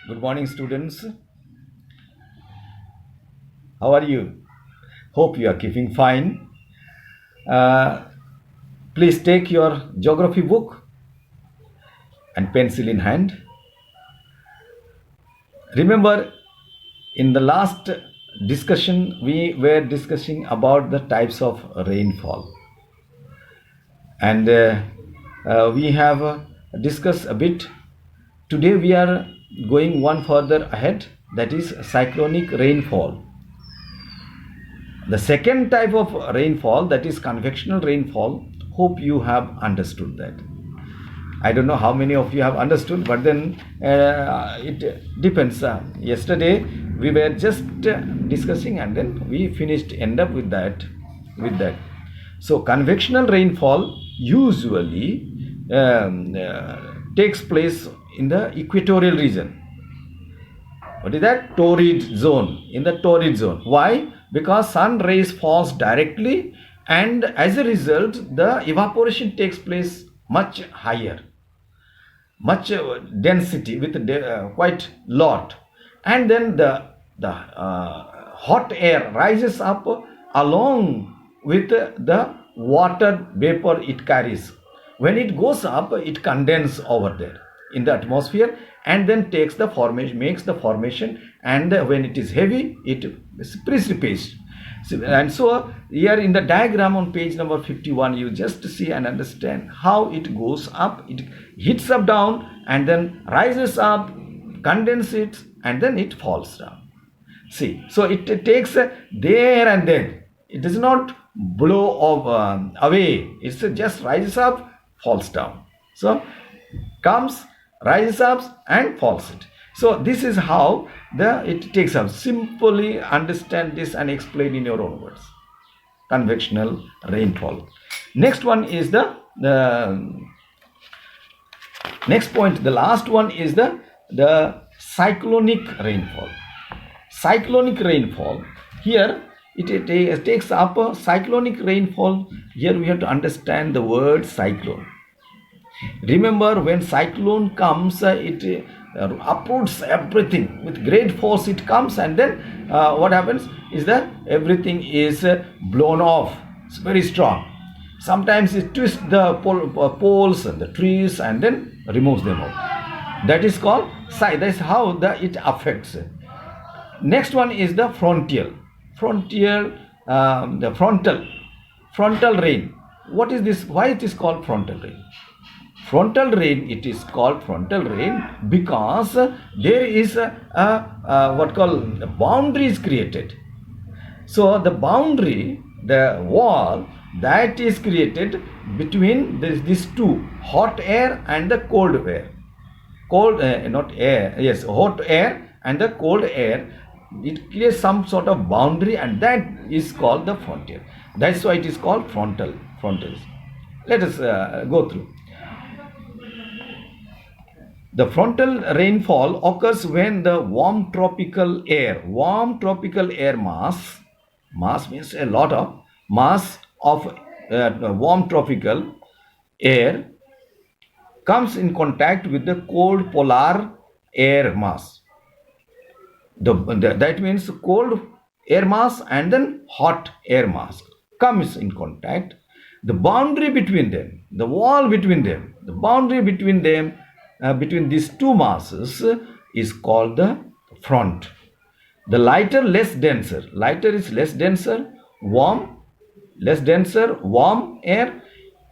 Good morning, students. How are you? Hope you are keeping fine. Please take your geography book and pencil in hand. Remember, in the last discussion, we were discussing about the types of rainfall. And we have discussed a bit. Today, we are going one further ahead, that is cyclonic rainfall. The second type of rainfall, that is convectional rainfall, hope you have understood that. I don't know how many of you have understood, but then it depends. Yesterday we were just discussing and then we end up with that. So convectional rainfall usually takes place in the equatorial region. What is that? Torrid zone. In the torrid zone. Why? Because sun rays falls directly, and as a result the evaporation takes place much higher, much density with quite lot, and then the hot air rises up along with the water vapor it carries. When it goes up, it condenses over there in the atmosphere and then makes the formation, and when it is heavy, it precipitates. And so here in the diagram on page number 51, you just see and understand how it goes up. It hits up down and then rises up, condenses, and then it falls down. See, so it takes there and then. It does not blow away. It just rises up, falls down. So comes, rises up, and falls it. So this is how it takes up. Simply understand this and explain in your own words. Convectional rainfall. Next one is the next point. The last one is the cyclonic rainfall. Cyclonic rainfall. Here it takes up a cyclonic rainfall. Here we have to understand the word cyclone. Remember, when cyclone comes, it uproots everything with great force. It comes, and then what happens is that everything is blown off. It's very strong. Sometimes it twists the poles and the trees and then removes them out. That is called that's how it affects. Next one is the frontal rain. What is this? Why it is called frontal rain? Frontal rain, it is called frontal rain because there is what called boundary is created. So the boundary, the wall that is created between these two, hot air and the cold air. Hot air and the cold air, it creates some sort of boundary, and that is called the frontier. That's why it is called frontals. Let us go through. The frontal rainfall occurs when the warm tropical air mass means a lot of mass of warm tropical air comes in contact with the cold polar air mass. That means cold air mass and then hot air mass comes in contact. The boundary between them, the wall between them, the boundary between them, between these two masses is called the front. The lighter is less denser, warm air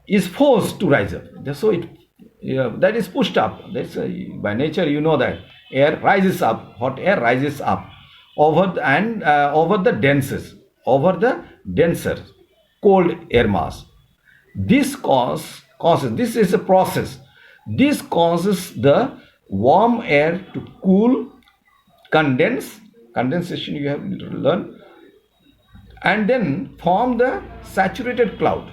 is forced to rise up. So that is pushed up. That's by nature, you know that air rises up, hot air rises up over the denser cold air mass. This this is a process. This causes the warm air to cool, condensation you have to learn, and then form the saturated cloud.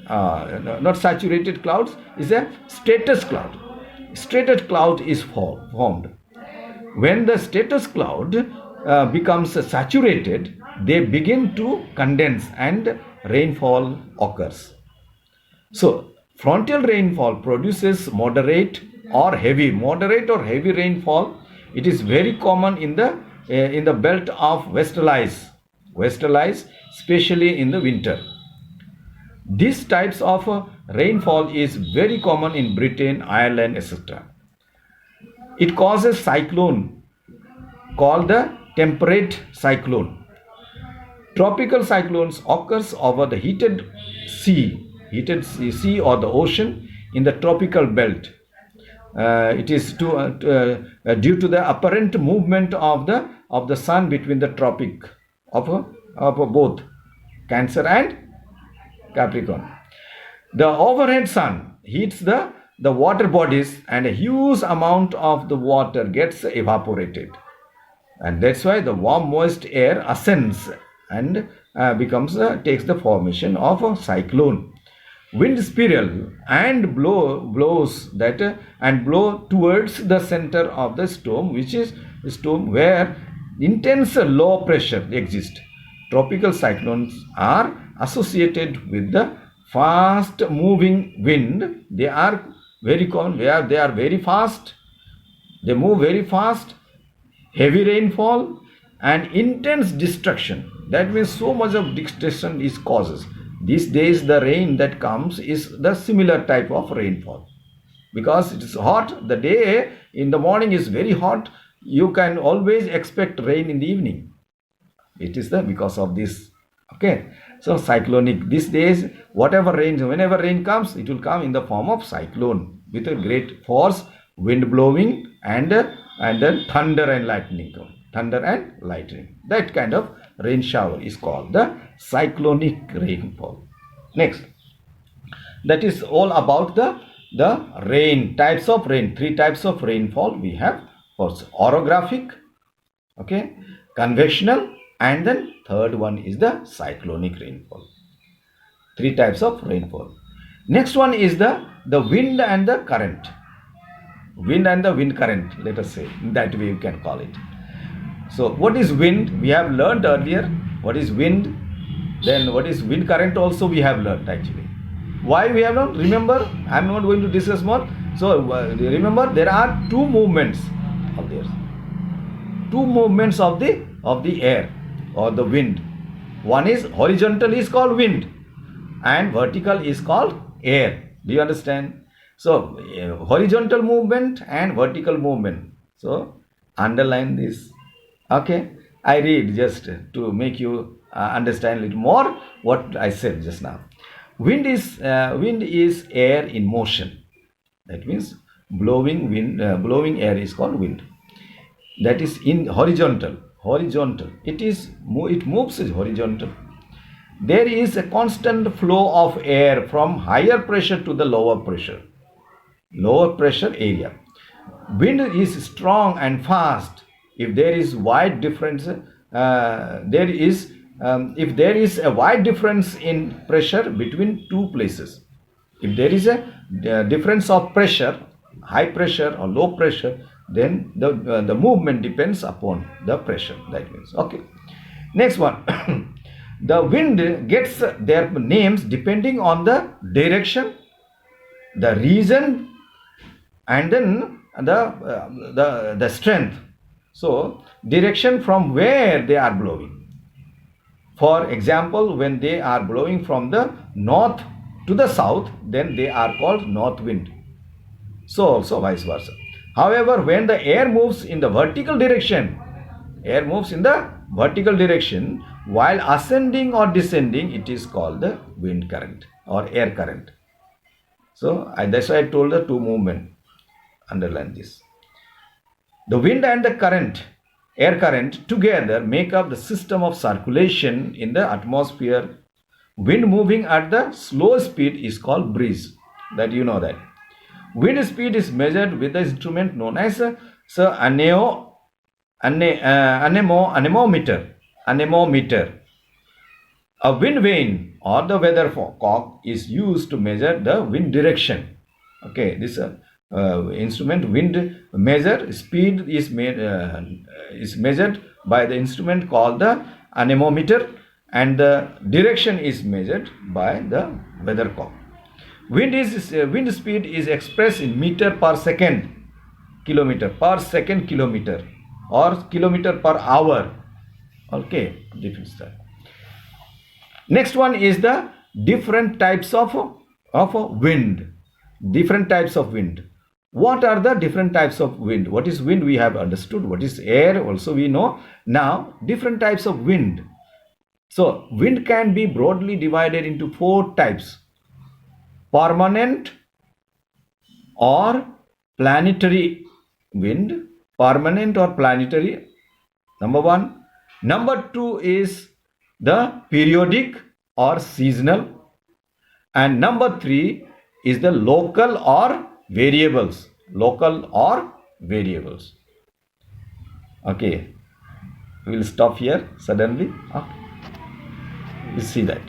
Not saturated clouds, is a stratus cloud. Stratus cloud is formed. When the stratus cloud becomes saturated, they begin to condense and rainfall occurs. So frontal rainfall produces moderate or heavy, moderate or heavy rainfall. It is very common in the belt of Westerlies, especially in the winter. These types of rainfall is very common in Britain, Ireland, etc. It causes cyclone called the temperate cyclone. Tropical cyclones occurs over the heated sea or the ocean in the tropical belt. It is due to the apparent movement of the sun between the tropic of both Cancer and Capricorn. The overhead sun heats the water bodies, and a huge amount of the water gets evaporated, and that's why the warm moist air ascends and takes the formation of a cyclone. Wind spiral and blow towards the center of the storm, which is a storm where intense low pressure exists. Tropical cyclones are associated with the fast moving wind. They are very common where they are very fast, they move very fast, heavy rainfall and intense destruction. That means so much of destruction is causes. These days the rain that comes is the similar type of rainfall, because it is hot. The day in the morning is very hot. You can always expect rain in the evening. It is because of this. Okay, so cyclonic, these days whenever rain comes, it will come in the form of cyclone with a great force, wind blowing and then thunder and lightning. That kind of rain shower is called the cyclonic rainfall. Next, that is all about the rain, types of rain. 3 types of rainfall we have. First, orographic, okay, convectional, and then third one is the cyclonic rainfall. 3 types of rainfall. Next one is the wind and the current. Wind and the wind current, let us say, that way you can call it. So what is wind? We have learned earlier what is wind. Then what is wind current also we have learned actually. Why we have not? Remember, I am not going to discuss more. So remember, there are 2 movements of theirs. 2 movements of the air or the wind. One is horizontal is called wind and vertical is called air. Do you understand? So horizontal movement and vertical movement. So underline this. Okay, I read just to make you understand a little more what I said just now. Wind is air in motion. That means blowing air is called wind. That is in horizontal. It moves horizontal. There is a constant flow of air from higher pressure to the lower pressure area. Wind is strong and fast. If there is wide difference, if there is a wide difference in pressure between 2 places, if there is a difference of pressure, high pressure or low pressure, then the movement depends upon the pressure. That means, okay. Next one. The wind gets their names depending on the direction, the region, and then the strength. So direction from where they are blowing. For example, when they are blowing from the north to the south, then they are called north wind. So also vice versa. However, when the air moves in the vertical direction, while ascending or descending, it is called the wind current or air current. So that's why I told the 2 movement. Underline this. The wind and the air current together make up the system of circulation in the atmosphere. Wind moving at the slow speed is called breeze. That you know that. Wind speed is measured with the instrument known as anemometer. A wind vane or the weathercock is used to measure the wind direction. Okay, this instrument wind measure speed is measured by the instrument called the anemometer, and the direction is measured by the weathercock. wind speed is expressed in meter per second kilometer per second kilometer or kilometer per hour. Okay, difference that. Next one is the different types of wind. Different types of wind. What are the different types of wind? What is wind? We have understood. What is air? Also we know. Now different types of wind. So wind can be broadly divided into 4 types: permanent or planetary wind. Permanent or planetary, number 1. Number 2 is the periodic or seasonal, and number 3 is the local or variables. Local or variables. Okay, we will stop here suddenly. Okay. You see that.